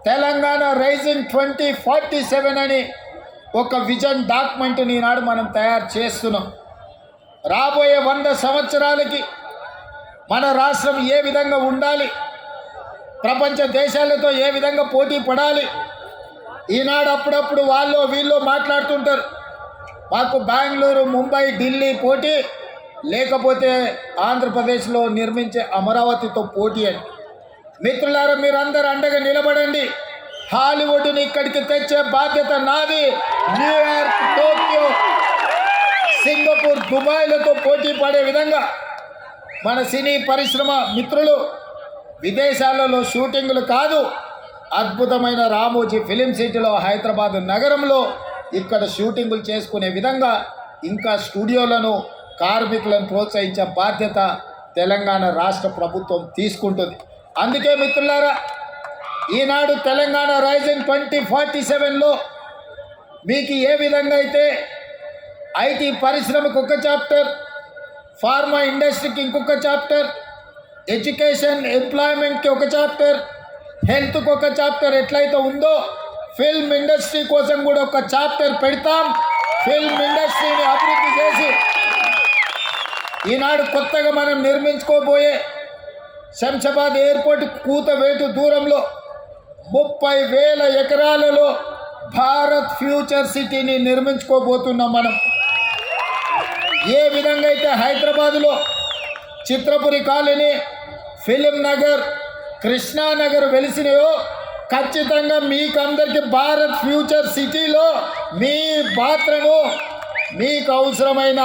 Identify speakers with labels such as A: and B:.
A: Telangana rising 2047 అని ఒక vision డాక్యుమెంట్ని ఈనాడు మనం తయారు చేస్తున్నాం. రాబోయే 100 సంవత్సరాలకి మన రాష్ట్రం ఏ విధంగా ఉండాలి, ప్రపంచ దేశాలతో ఏ విధంగా పోటీ పడాలి. ఈనాడు అప్పుడప్పుడు వాళ్ళు వీళ్ళు మాట్లాడుతుంటారు, మాకు బెంగళూరు, ముంబై, ఢిల్లీ పోటీ, లేకపోతే ఆంధ్రప్రదేశ్లో నిర్మించే అమరావతితో పోటీ అని. మిత్రులారా, మీరందరూ అండగా నిలబడండి. హాలీవుడ్ని ఇక్కడికి తెచ్చే బాధ్యత నాది. న్యూయార్క్, టోక్యో, సింగపూర్, దుబాయ్లతో పోటీ పడే విధంగా మన సినీ పరిశ్రమ మిత్రులు విదేశాలలో షూటింగులు కాదు, అద్భుతమైన రామోజీ ఫిలిం సిటీలో, హైదరాబాద్ నగరంలో ఇక్కడ షూటింగులు చేసుకునే విధంగా ఇంకా స్టూడియోలను, కార్మికులను ప్రోత్సహించే బాధ్యత తెలంగాణ రాష్ట్ర ప్రభుత్వం తీసుకుంటుంది. అందుకే మిత్రులారా, ఈనాడు తెలంగాణ రైజింగ్ 2047లో మీకు ఏ విధంగా అయితే ఐటీ పరిశ్రమకు ఒక చాప్టర్, ఫార్మా ఇండస్ట్రీకి ఇంకొక చాప్టర్, ఎడ్యుకేషన్ ఎంప్లాయ్మెంట్కి ఒక చాప్టర్, హెల్త్కి ఒక చాప్టర్ ఎట్లయితే ఉందో, ఫిల్మ్ ఇండస్ట్రీ కోసం కూడా ఒక చాప్టర్ పెడతాం. ఫిల్మ్ ఇండస్ట్రీని అభివృద్ధి చేసి ఈనాడు కొత్తగా మనం నిర్మించుకోబోయే శంషాబాద్ ఎయిర్పోర్ట్ కూతవేటు దూరంలో 30,000 ఎకరాలలో భారత్ ఫ్యూచర్ సిటీని నిర్మించుకోబోతున్నాం. మనం ఏ విధంగా అయితే హైదరాబాదులో చిత్రపురి కాలనీ, ఫిలిం నగర్, కృష్ణానగర్ వెలిసినాయో, ఖచ్చితంగా మీకందరికీ భారత్ ఫ్యూచర్ సిటీలో మీ పాత్రను, మీకు అవసరమైన